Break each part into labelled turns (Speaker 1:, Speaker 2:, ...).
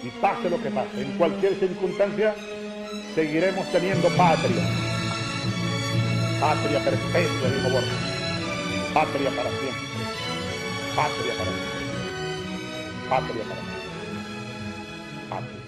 Speaker 1: Y pase lo que pase, en cualquier circunstancia, seguiremos teniendo patria. Patria perpetua, dijo Borges. Patria para siempre. Patria para siempre. Patria para siempre. Patria.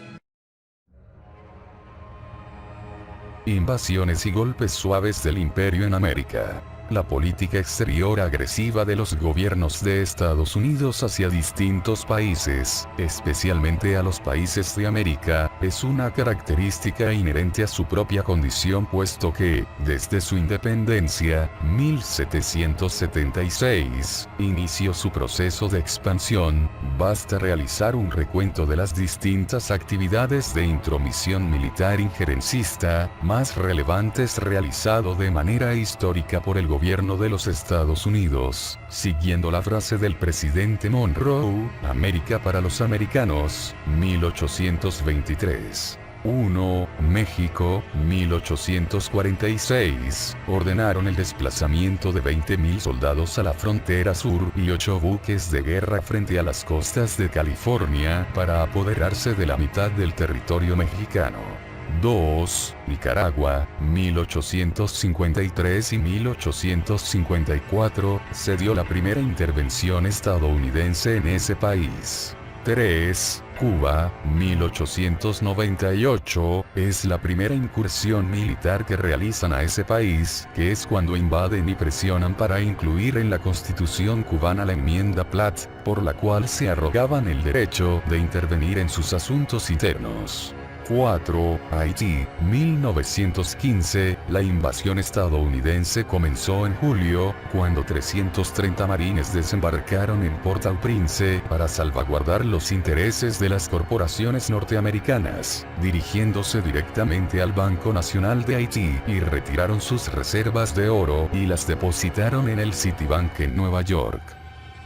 Speaker 2: Invasiones y golpes suaves del imperio en América. La política exterior agresiva de los gobiernos de Estados Unidos hacia distintos países, especialmente a los países de América, es una característica inherente a su propia condición, puesto que, desde su independencia, 1776, inició su proceso de expansión. Basta realizar un recuento de las distintas actividades de intromisión militar injerencista, más relevantes realizado de manera histórica por el gobierno de los Estados Unidos, siguiendo la frase del presidente Monroe: América para los americanos, 1823. 1. México, 1846, ordenaron el desplazamiento de 20.000 soldados a la frontera sur y 8 buques de guerra frente a las costas de California para apoderarse de la mitad del territorio mexicano. 2. Nicaragua, 1853 y 1854, se dio la primera intervención estadounidense en ese país. 3. Cuba, 1898, es la primera incursión militar que realizan a ese país, que es cuando invaden y presionan para incluir en la Constitución cubana la enmienda Platt, por la cual se arrogaban el derecho de intervenir en sus asuntos internos. 4. Haití, 1915, la invasión estadounidense comenzó en julio, cuando 330 marines desembarcaron en Port-au-Prince para salvaguardar los intereses de las corporaciones norteamericanas, dirigiéndose directamente al Banco Nacional de Haití, y retiraron sus reservas de oro y las depositaron en el Citibank en Nueva York.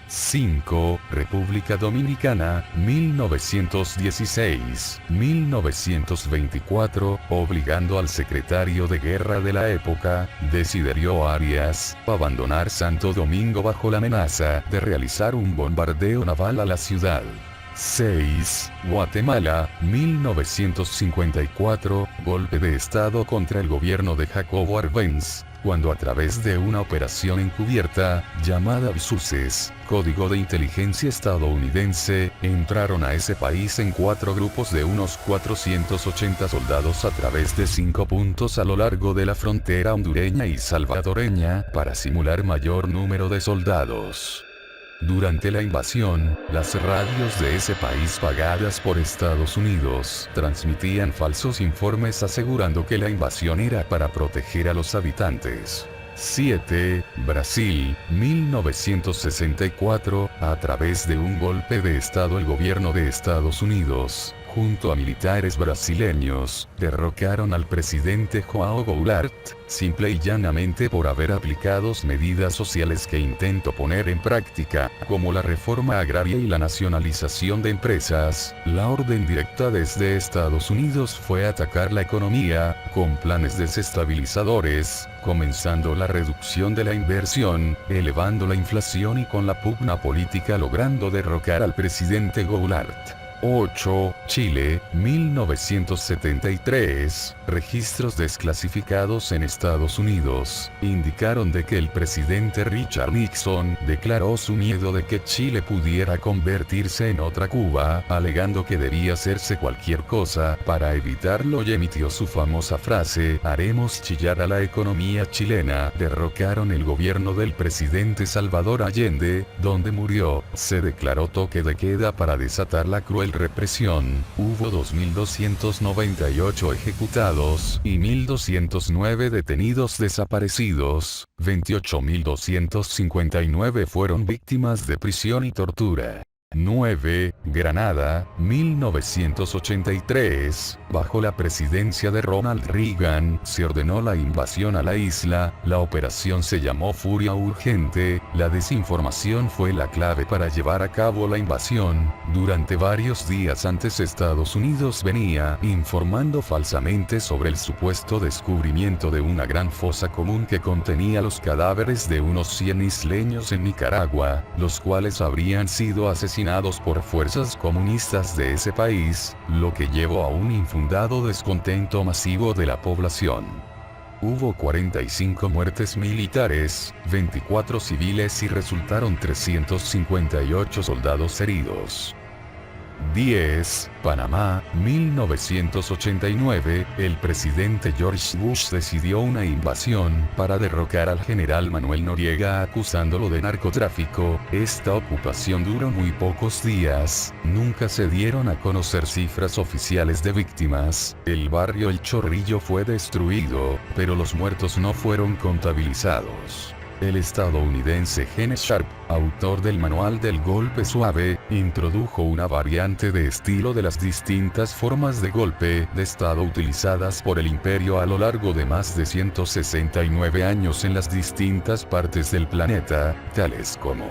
Speaker 2: 5. República Dominicana, 1916-1924, obligando al secretario de guerra de la época, Desiderio Arias, a abandonar Santo Domingo bajo la amenaza de realizar un bombardeo naval a la ciudad. 6. Guatemala, 1954, golpe de estado contra el gobierno de Jacobo Arbenz, cuando a través de una operación encubierta, llamada Visuces, código de inteligencia estadounidense, entraron a ese país en 4 grupos de unos 480 soldados a través de 5 puntos a lo largo de la frontera hondureña y salvadoreña, para simular mayor número de soldados. Durante la invasión, las radios de ese país pagadas por Estados Unidos transmitían falsos informes asegurando que la invasión era para proteger a los habitantes. 7. Brasil, 1964, a través de un golpe de estado el gobierno de Estados Unidos, junto a militares brasileños, derrocaron al presidente João Goulart, simple y llanamente por haber aplicado medidas sociales que intentó poner en práctica, como la reforma agraria y la nacionalización de empresas. La orden directa desde Estados Unidos fue atacar la economía, con planes desestabilizadores, comenzando la reducción de la inversión, elevando la inflación y con la pugna política logrando derrocar al presidente Goulart. 8. Chile, 1973, registros desclasificados en Estados Unidos, indicaron de que el presidente Richard Nixon declaró su miedo de que Chile pudiera convertirse en otra Cuba, alegando que debía hacerse cualquier cosa para evitarlo, y emitió su famosa frase: haremos chillar a la economía chilena. Derrocaron el gobierno del presidente Salvador Allende, donde murió. Se declaró toque de queda para desatar la cruel represión. Hubo 2.298 ejecutados y 1.209 detenidos desaparecidos. 28.259 fueron víctimas de prisión y tortura. 9. Granada, 1983, bajo la presidencia de Ronald Reagan, se ordenó la invasión a la isla. La operación se llamó Furia Urgente. La desinformación fue la clave para llevar a cabo la invasión. Durante varios días antes, Estados Unidos venía informando falsamente sobre el supuesto descubrimiento de una gran fosa común que contenía los cadáveres de unos 100 isleños en Nicaragua, los cuales habrían sido asesinados patrocinados por fuerzas comunistas de ese país, lo que llevó a un infundado descontento masivo de la población. Hubo 45 muertes militares, 24 civiles y resultaron 358 soldados heridos. 10. Panamá, 1989, el presidente George Bush decidió una invasión para derrocar al general Manuel Noriega acusándolo de narcotráfico. Esta ocupación duró muy pocos días, nunca se dieron a conocer cifras oficiales de víctimas, el barrio El Chorrillo fue destruido, pero los muertos no fueron contabilizados. El estadounidense Gene Sharp, autor del Manual del Golpe Suave, introdujo una variante de estilo de las distintas formas de golpe de Estado utilizadas por el imperio a lo largo de más de 169 años en las distintas partes del planeta, tales como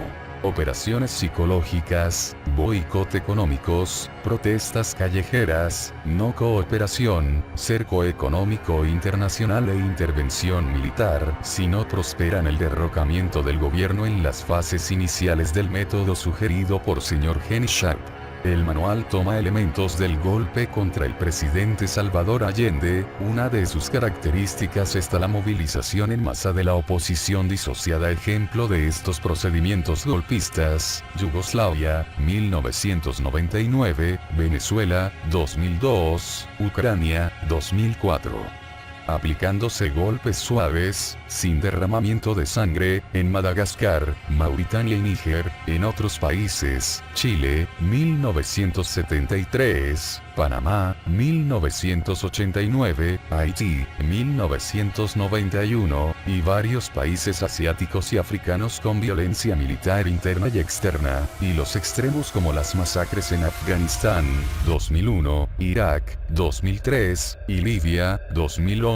Speaker 2: operaciones psicológicas, boicot económicos, protestas callejeras, no cooperación, cerco económico internacional e intervención militar, si no prosperan el derrocamiento del gobierno en las fases iniciales del método sugerido por Sr. Gene Sharp. El manual toma elementos del golpe contra el presidente Salvador Allende, una de sus características está la movilización en masa de la oposición disociada. Ejemplo de estos procedimientos golpistas: Yugoslavia, 1999, Venezuela, 2002, Ucrania, 2004. Aplicándose golpes suaves, sin derramamiento de sangre, en Madagascar, Mauritania y Níger, en otros países, Chile, 1973, Panamá, 1989, Haití, 1991, y varios países asiáticos y africanos con violencia militar interna y externa, y los extremos como las masacres en Afganistán, 2001, Irak, 2003, y Libia, 2011,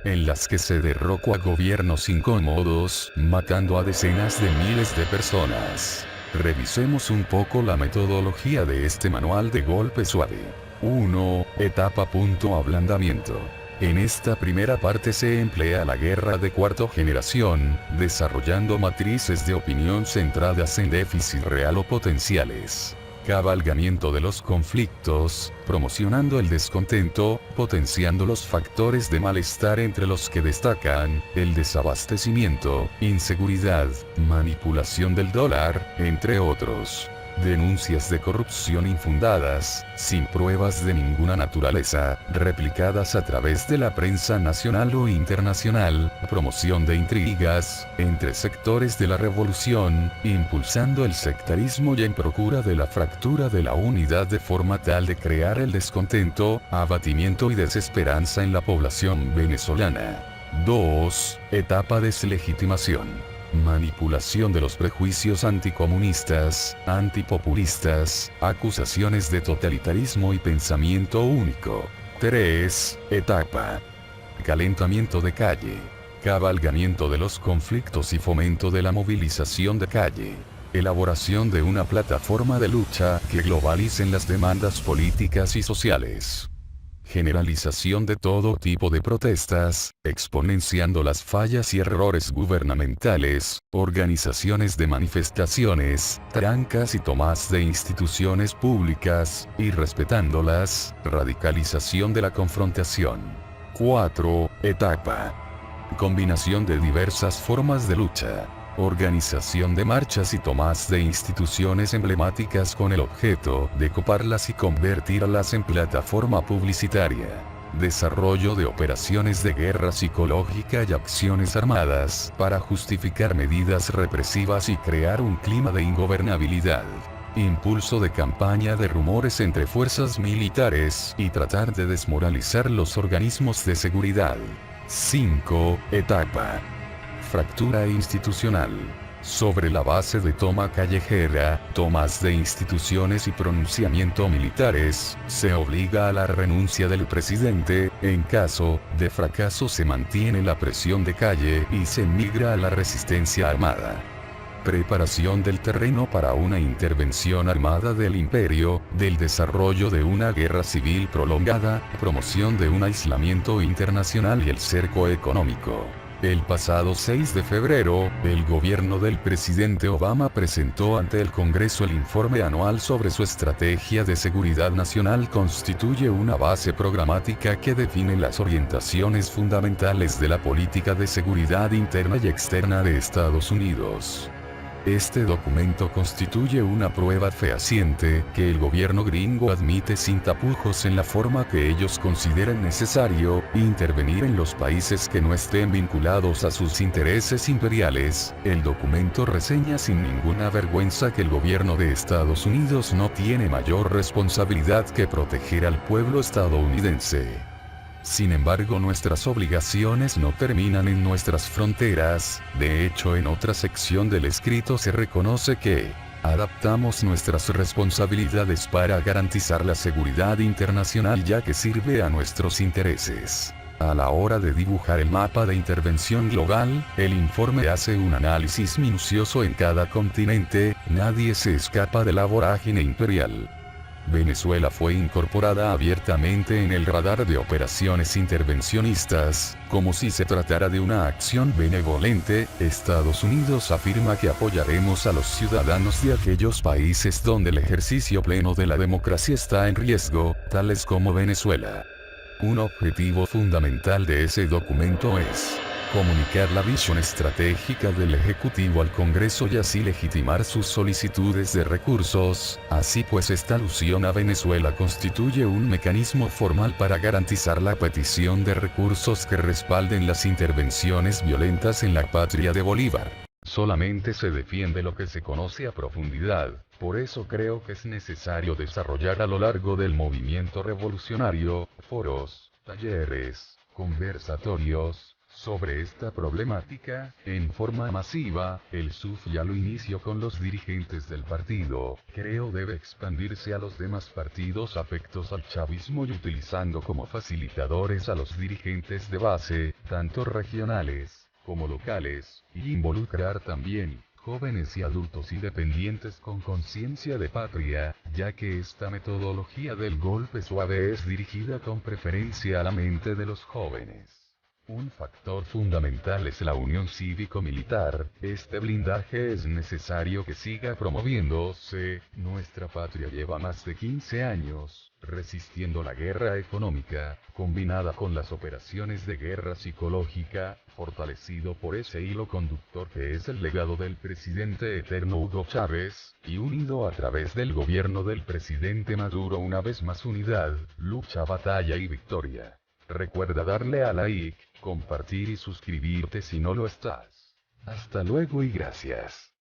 Speaker 2: en las que se derrocó a gobiernos incómodos, matando a decenas de miles de personas. Revisemos un poco la metodología de este manual de golpe suave. 1. Etapa. Ablandamiento. En esta primera parte se emplea la guerra de cuarta generación, desarrollando matrices de opinión centradas en déficit real o potenciales. Cabalgamiento de los conflictos, promocionando el descontento, potenciando los factores de malestar entre los que destacan el desabastecimiento, inseguridad, manipulación del dólar, entre otros. Denuncias de corrupción infundadas, sin pruebas de ninguna naturaleza, replicadas a través de la prensa nacional o internacional, promoción de intrigas entre sectores de la revolución, impulsando el sectarismo y en procura de la fractura de la unidad de forma tal de crear el descontento, abatimiento y desesperanza en la población venezolana. 2. Etapa. Deslegitimación. Manipulación de los prejuicios anticomunistas, antipopulistas, acusaciones de totalitarismo y pensamiento único. 3. Etapa. Calentamiento de calle. Cabalgamiento de los conflictos y fomento de la movilización de calle. Elaboración de una plataforma de lucha que globalicen las demandas políticas y sociales. Generalización de todo tipo de protestas, exponenciando las fallas y errores gubernamentales, organizaciones de manifestaciones, trancas y tomas de instituciones públicas, y respetándolas, radicalización de la confrontación. 4. Etapa. Combinación de diversas formas de lucha. Organización de marchas y tomas de instituciones emblemáticas con el objeto de coparlas y convertirlas en plataforma publicitaria. Desarrollo de operaciones de guerra psicológica y acciones armadas para justificar medidas represivas y crear un clima de ingobernabilidad. Impulso de campaña de rumores entre fuerzas militares y tratar de desmoralizar los organismos de seguridad. 5. Etapa. Fractura institucional. Sobre la base de toma callejera, tomas de instituciones y pronunciamiento militares, se obliga a la renuncia del presidente, en caso de fracaso se mantiene la presión de calle y se migra a la resistencia armada. Preparación del terreno para una intervención armada del imperio, del desarrollo de una guerra civil prolongada, promoción de un aislamiento internacional y el cerco económico. El pasado 6 de febrero, el gobierno del presidente Obama presentó ante el Congreso el informe anual sobre su estrategia de seguridad nacional. Constituye una base programática que define las orientaciones fundamentales de la política de seguridad interna y externa de Estados Unidos. Este documento constituye una prueba fehaciente que el gobierno gringo admite sin tapujos en la forma que ellos consideren necesario intervenir en los países que no estén vinculados a sus intereses imperiales. El documento reseña sin ninguna vergüenza que el gobierno de Estados Unidos no tiene mayor responsabilidad que proteger al pueblo estadounidense. Sin embargo, nuestras obligaciones no terminan en nuestras fronteras. De hecho, en otra sección del escrito se reconoce que adaptamos nuestras responsabilidades para garantizar la seguridad internacional, ya que sirve a nuestros intereses. A la hora de dibujar el mapa de intervención global, el informe hace un análisis minucioso en cada continente. Nadie se escapa de la vorágine imperial. Venezuela fue incorporada abiertamente en el radar de operaciones intervencionistas, como si se tratara de una acción benevolente. Estados Unidos afirma que apoyaremos a los ciudadanos de aquellos países donde el ejercicio pleno de la democracia está en riesgo, tales como Venezuela. Un objetivo fundamental de ese documento es comunicar la visión estratégica del Ejecutivo al Congreso y así legitimar sus solicitudes de recursos. Así pues, esta alusión a Venezuela constituye un mecanismo formal para garantizar la petición de recursos que respalden las intervenciones violentas en la patria de Bolívar. Solamente se defiende lo que se conoce a profundidad. Por eso creo que es necesario desarrollar a lo largo del movimiento revolucionario foros, talleres, conversatorios sobre esta problemática, en forma masiva. El SUF ya lo inició con los dirigentes del partido. Creo debe expandirse a los demás partidos afectos al chavismo y utilizando como facilitadores a los dirigentes de base, tanto regionales como locales, y involucrar también jóvenes y adultos independientes con conciencia de patria, ya que esta metodología del golpe suave es dirigida con preferencia a la mente de los jóvenes. Un factor fundamental es la unión cívico-militar. Este blindaje es necesario que siga promoviéndose. Nuestra patria lleva más de 15 años resistiendo la guerra económica, combinada con las operaciones de guerra psicológica, fortalecido por ese hilo conductor que es el legado del presidente eterno Hugo Chávez, y unido a través del gobierno del presidente Maduro. Una vez más, unidad, lucha, batalla y victoria. Recuerda darle a like, compartir y suscribirte si no lo estás. Hasta luego y gracias.